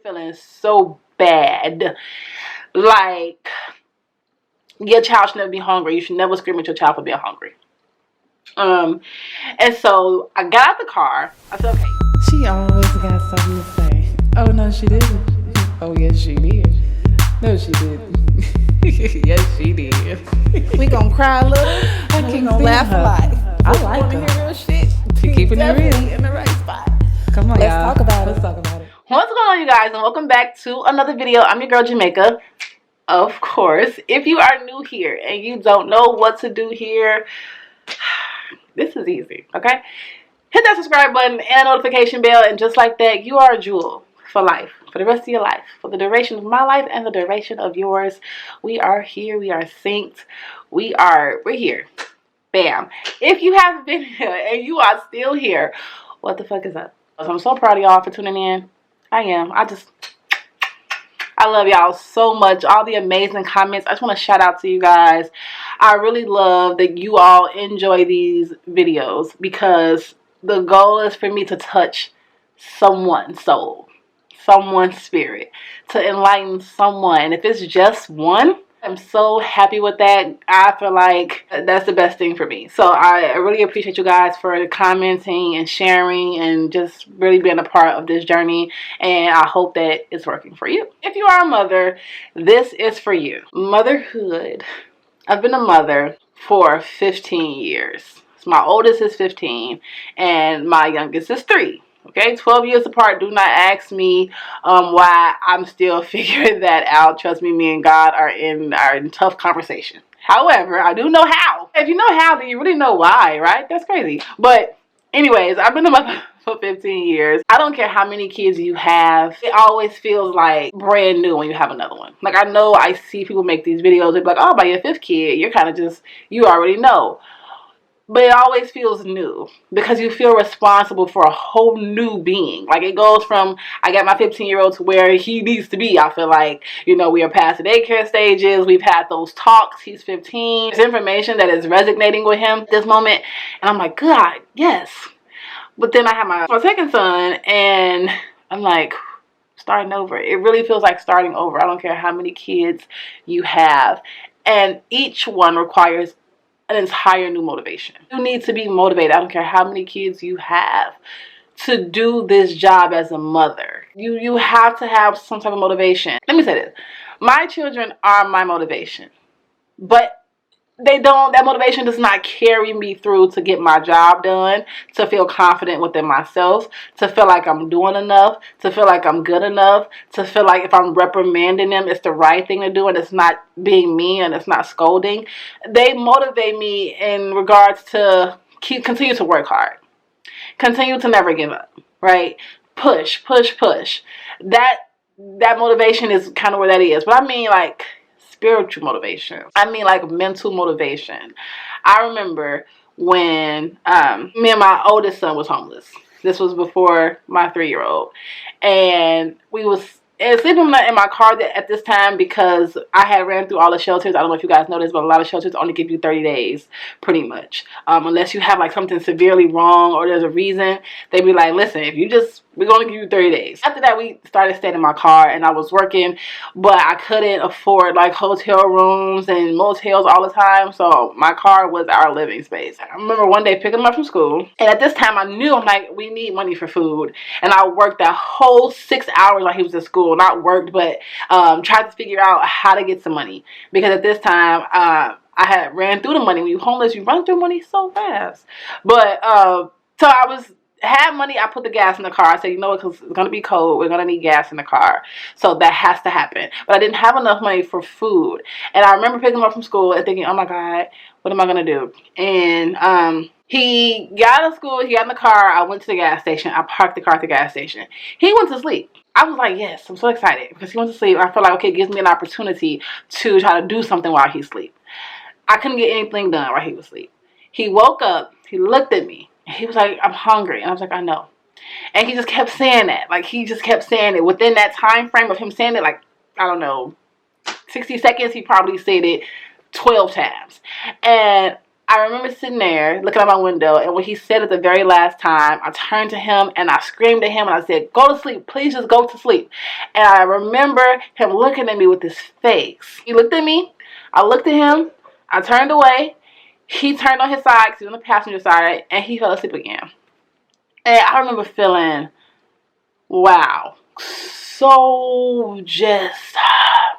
feeling so bad. Like, your child should never be hungry. You should never scream at your child for being hungry. And so I got out the car. I said, okay. She always got something to say. Oh, no, she didn't. Oh, yes, she did. No, she didn't. Yes, she did. We gonna cry a little. I can't laugh a lot. I like her. Hear real shit. She keeping it real. In the right spot. Come on, Let's y'all. talk about Let's it. talk about it. What's going on, you guys, and welcome back to another video. I'm your girl Jamaica, of course. If you are new here and you don't know what to do here, this is easy, okay? Hit that subscribe button and notification bell, and just like that, you are a jewel for life, for the rest of your life, for the duration of my life and the duration of yours. We are here. We are synced. We're here. Bam. If you haven't been here and you are still here, what the fuck is up? I'm so proud of y'all for tuning in. I am. I love y'all so much. All the amazing comments. I just want to shout out to you guys. I really love that you all enjoy these videos because the goal is for me to touch someone's soul, someone's spirit, to enlighten someone. If it's just one, I'm so happy with that. I feel like that's the best thing for me. So I really appreciate you guys for commenting and sharing and just really being a part of this journey. And I hope that it's working for you. If you are a mother, this is for you. Motherhood. I've been a mother for 15 years. So my oldest is 15 and my youngest is 3. Okay, 12 years apart. Do not ask me why I'm still figuring that out. Trust me, me and God are in tough conversation. However, I do know how. If you know how, then you really know why, right? That's crazy. But anyways, I've been a mother for 15 years. I don't care how many kids you have. It always feels like brand new when you have another one. Like, I know I see people make these videos. They're like, oh, by your 5th kid, you're kind of just, you already know. But it always feels new because you feel responsible for a whole new being. Like, it goes from, I got my 15-year-old to where he needs to be. I feel like, you know, we are past the daycare stages. We've had those talks. He's 15. There's information that is resonating with him at this moment. And I'm like, God, yes. But then I have my second son and I'm like, starting over. It really feels like starting over. I don't care how many kids you have. And each one requires an entire new motivation. You need to be motivated. I don't care how many kids you have to do this job as a mother. You have to have some type of motivation. Let me say this. My children are my motivation, but that motivation does not carry me through to get my job done, to feel confident within myself, to feel like I'm doing enough, to feel like I'm good enough, to feel like if I'm reprimanding them, it's the right thing to do and it's not being mean and it's not scolding. They motivate me in regards to continue to work hard, continue to never give up, right? Push, push, push. That motivation is kind of where that is. But I mean, like, spiritual motivation. I mean, like, mental motivation. I remember when me and my oldest son was homeless. This was before my 3-year-old. And we was sleeping in my car at this time because I had ran through all the shelters. I don't know if you guys know this, but a lot of shelters only give you 30 days, pretty much. Unless you have, like, something severely wrong or there's a reason. They be like, listen, we're going to give you 30 days. After that, we started staying in my car, and I was working, but I couldn't afford, like, hotel rooms and motels all the time, so my car was our living space. I remember one day picking him up from school, and at this time, I knew, I'm like, we need money for food, and I worked that whole 6 hours while he was at school. Not worked, but tried to figure out how to get some money, because at this time, I had ran through the money. When you're homeless, you run through money so fast. But, so I had money. I put the gas in the car. I said, you know what, because it's going to be cold. We're going to need gas in the car. So that has to happen. But I didn't have enough money for food. And I remember picking him up from school and thinking, oh my God, what am I going to do? And he got out of school. He got in the car. I went to the gas station. I parked the car at the gas station. He went to sleep. I was like, yes, I'm so excited because he went to sleep. I feel like, okay, it gives me an opportunity to try to do something while he's asleep. I couldn't get anything done while he was asleep. He woke up. He looked at me. He was like, I'm hungry. And I was like, I know. And he just kept saying that. Like, he just kept saying it. Within that time frame of him saying it, like, I don't know, 60 seconds, he probably said it 12 times. And I remember sitting there looking out my window, and when he said it the very last time, I turned to him and I screamed at him and I said, "Go to sleep. Please just go to sleep." And I remember him looking at me with his face. He looked at me. I looked at him. I turned away. He turned on his side because he was on the passenger side, and he fell asleep again. And I remember feeling, wow,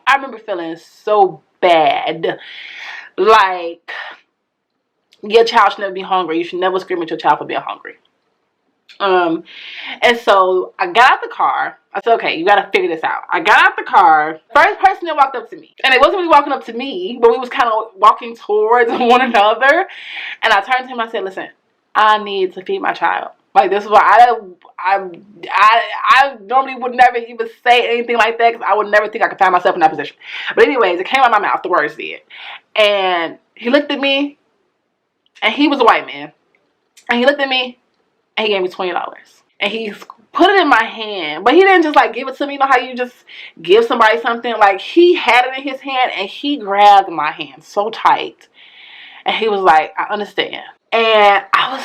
I remember feeling so bad. Like, your child should never be hungry. You should never scream at your child for being hungry. And so I got out the car. I said, okay, you gotta figure this out. I got out the car. First person that walked up to me, and it wasn't really walking up to me, but we was kind of walking towards one another. And I turned to him and I said, listen, I need to feed my child. Like, this is why I normally would never even say anything like that, because I would never think I could find myself in that position. But anyways, it came out of my mouth, the words did. And he looked at me, and he was a white man. And he looked at me, and he gave me $20. And he put it in my hand. But he didn't just, like, give it to me. You know how you just give somebody something? Like, he had it in his hand, and he grabbed my hand so tight. And he was like, I understand. And I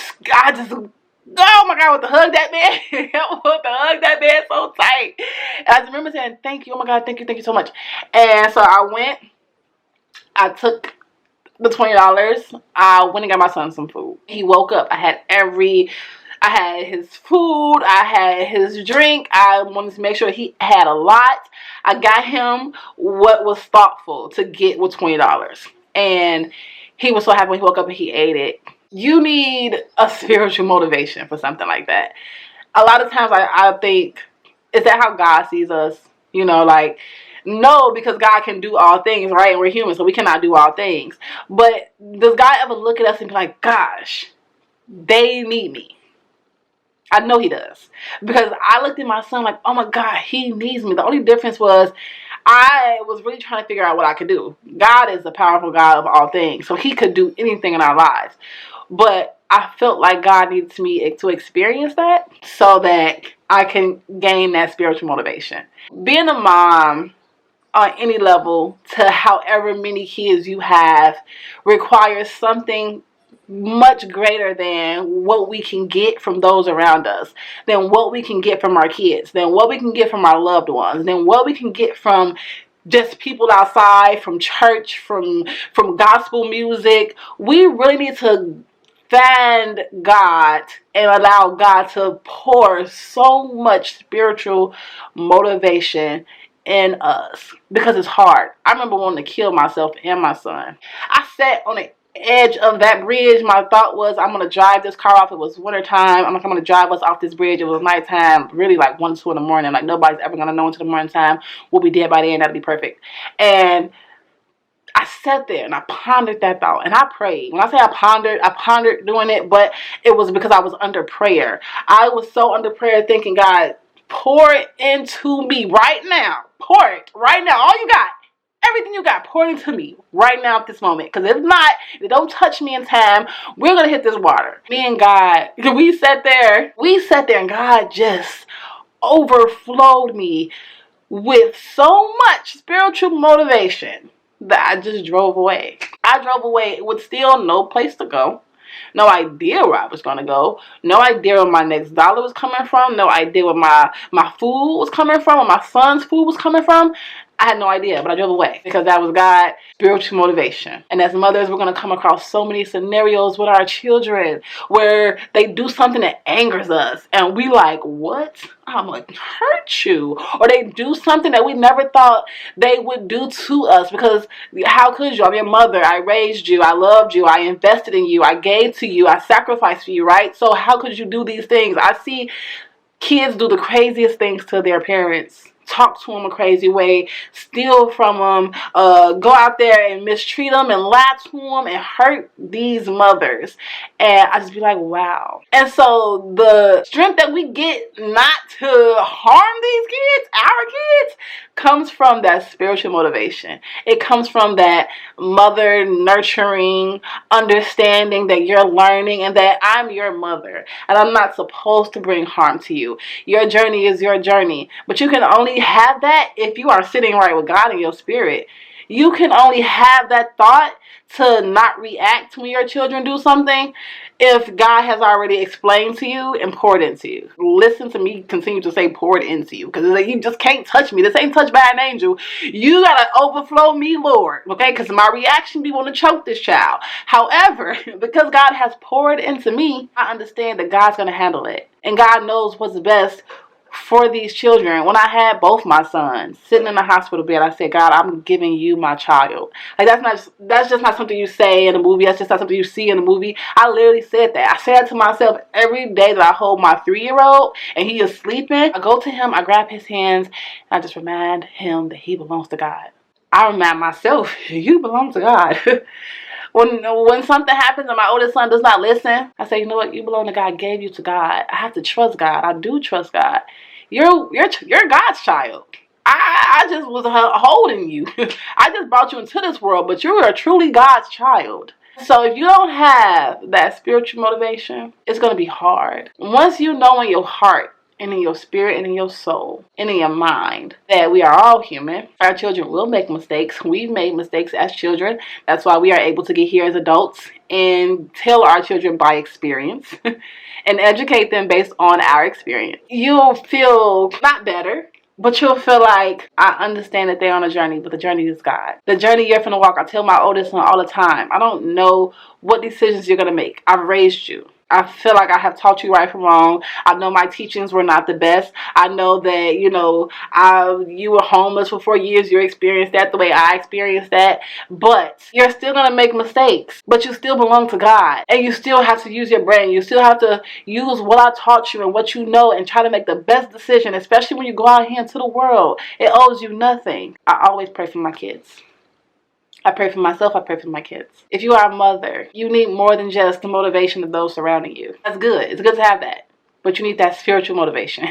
just, oh my God, I want to hug that man. I want to hug that man so tight. And I just remember saying, thank you. Oh my God, thank you so much. And so I went, I took the $20. I went and got my son some food. He woke up. I had his food. I had his drink. I wanted to make sure he had a lot. I got him what was thoughtful to get with $20. And he was so happy when he woke up and he ate it. You need a spiritual motivation for something like that. A lot of times I think, is that how God sees us? You know, like, no, because God can do all things, right? And we're human, so we cannot do all things. But does God ever look at us and be like, gosh, they need me? I know he does. Because I looked at my son like, oh my God, he needs me. The only difference was I was really trying to figure out what I could do. God is the powerful God of all things, so he could do anything in our lives. But I felt like God needs me to experience that so that I can gain that spiritual motivation. Being a mom on any level to however many kids you have requires something much greater than what we can get from those around us, than what we can get from our kids, than what we can get from our loved ones, than what we can get from just people outside, from church, from gospel music. We really need to find God and allow God to pour so much spiritual motivation in us, because it's hard. I remember wanting to kill myself and my son. I sat on the edge of that bridge. My thought was, I'm going to drive this car off. It was winter time. I'm going to drive us off this bridge. It was nighttime, really like 1, 2 in the morning. Like, nobody's ever going to know until the morning time. We'll be dead by then. That'll be perfect. And I sat there and I pondered that thought, and I prayed. When I say I pondered doing it, but it was because I was under prayer. I was so under prayer thinking, God, pour it into me right now. Pour it right now. All you got. Everything you got, pour it into me right now at this moment. Because if not, if it don't touch me in time, we're going to hit this water. Me and God, we sat there and God just overflowed me with so much spiritual motivation that I just drove away. I drove away with still no place to go. No idea where I was going to go. No idea where my next dollar was coming from. No idea where my food was coming from. Where my son's food was coming from. I had no idea, but I drove away because that was God's spiritual motivation. And as mothers, we're going to come across so many scenarios with our children where they do something that angers us. And we like, what? I'm going to hurt you. Or they do something that we never thought they would do to us, because how could you? I'm your mother. I raised you. I loved you. I invested in you. I gave to you. I sacrificed for you, right? So how could you do these things? I see kids do the craziest things to their parents. Talk to them a crazy way, steal from them, go out there and mistreat them and lie to them and hurt these mothers. And I just be like, wow. And so the strength that we get not to harm these kids, our kids, comes from that spiritual motivation. It comes from that mother nurturing, understanding that you're learning and that I'm your mother and I'm not supposed to bring harm to you. Your journey is your journey, but you can only have that if you are sitting right with God in your spirit. You can only have that thought to not react when your children do something if God has already explained to you and poured into you. Listen to me continue to say poured into you, because it's like, you just can't touch me. This ain't touched by an angel. You gotta overflow me, Lord, okay? Because my reaction be want to choke this child. However, because God has poured into me, I understand that God's gonna handle it, and God knows what's best for these children. When I had both my sons sitting in the hospital bed, I said, God, I'm giving you my child. Like, that's just not something you say in a movie. That's just not something you see in a movie. I literally said that. I said it to myself every day that I hold my 3-year-old and he is sleeping. I go to him, I grab his hands, and I just remind him that he belongs to God. I remind myself, you belong to God. When something happens and my oldest son does not listen, I say, you know what? You belong to God. I gave you to God. I have to trust God. I do trust God. You're God's child. I just was holding you. I just brought you into this world, but you are truly God's child. So if you don't have that spiritual motivation, it's going to be hard. Once you know in your heart and in your spirit and in your soul and in your mind that we are all human, our children will make mistakes. We've made mistakes as children. That's why we are able to get here as adults and tell our children by experience and educate them based on our experience. You'll feel not better, but you'll feel like, I understand that they're on a journey, but the journey is God. The journey you're finna walk. I tell my oldest son all the time, I don't know what decisions you're gonna make. I've raised you. I feel like I have taught you right from wrong. I know my teachings were not the best. I know that, you were homeless for 4 years. You experienced that the way I experienced that. But you're still going to make mistakes. But you still belong to God. And you still have to use your brain. You still have to use what I taught you and what you know and try to make the best decision, especially when you go out here into the world. It owes you nothing. I always pray for my kids. I pray for myself, I pray for my kids. If you are a mother, you need more than just the motivation of those surrounding you. That's good. It's good to have that. But you need that spiritual motivation.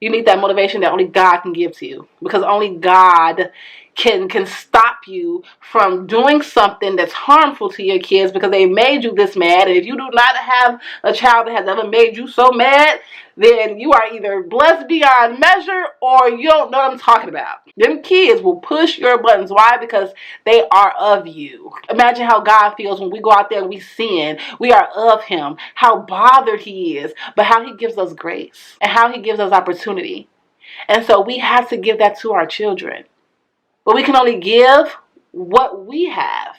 You need that motivation that only God can give to you. Because only God can stop you from doing something that's harmful to your kids because they made you this mad. And if you do not have a child that has ever made you so mad, then you are either blessed beyond measure or you don't know what I'm talking about. Them kids will push your buttons. Why? Because they are of you. Imagine how God feels when we go out there and we sin. We are of him. How bothered he is, but how he gives us grace and how he gives us opportunity. And so we have to give that to our children. But we can only give what we have.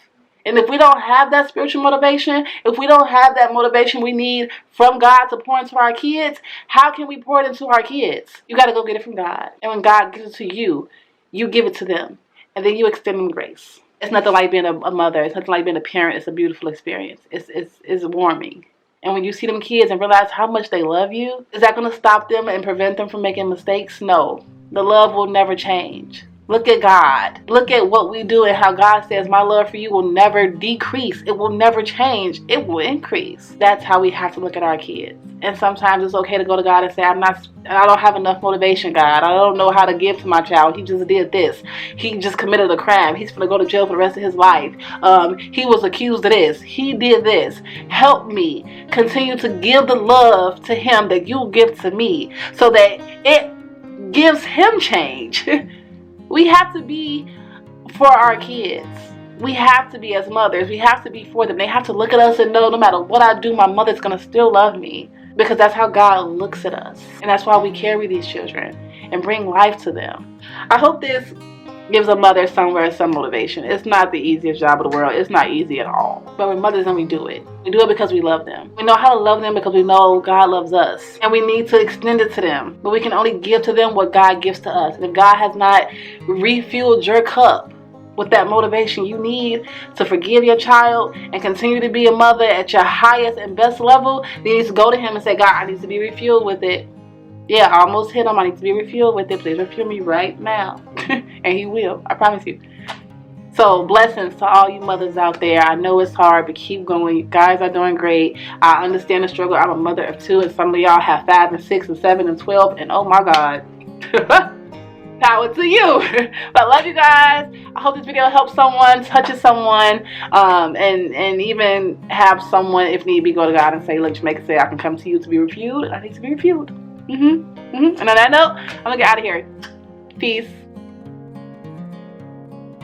And if we don't have that spiritual motivation, if we don't have that motivation we need from God to pour into our kids, how can we pour it into our kids? You got to go get it from God. And when God gives it to you, you give it to them. And then you extend them grace. It's nothing like being a mother. It's nothing like being a parent. It's a beautiful experience. It's warming. And when you see them kids and realize how much they love you, is that going to stop them and prevent them from making mistakes? No. The love will never change. Look at God. Look at what we do and how God says my love for you will never decrease. It will never change. It will increase. That's how we have to look at our kids. And sometimes it's okay to go to God and say, I don't have enough motivation, God. I don't know how to give to my child. He just did this. He just committed a crime. He's going to go to jail for the rest of his life. He was accused of this. He did this. Help me continue to give the love to him that you give to me so that it gives him change. We have to be for our kids. We have to be as mothers. We have to be for them. They have to look at us and know no matter what I do, my mother's going to still love me. Because that's how God looks at us. And that's why we carry these children and bring life to them. I hope this gives a mother somewhere some motivation. It's not the easiest job in the world. It's not easy at all. But we're mothers and we do it. We do it because we love them. We know how to love them because we know God loves us. And we need to extend it to them. But we can only give to them what God gives to us. And if God has not refueled your cup with that motivation you need to forgive your child and continue to be a mother at your highest and best level, then you need to go to him and say, God, I need to be refueled with it. Yeah, I almost hit him. I need to be refueled with it. Please refuel me right now. And he will. I promise you. So blessings to all you mothers out there. I know it's hard, but keep going. You guys are doing great. I understand the struggle. I'm a mother of 2, and some of y'all have 5 and 6 and 7 and 12. And oh my God. Power to you. But I love you guys. I hope this video helps someone, touches someone, and even have someone, if need be, go to God and say, look, Jamaica said I can come to you to be refueled, and I need to be refueled. And on that note, I'm gonna get out of here. Peace.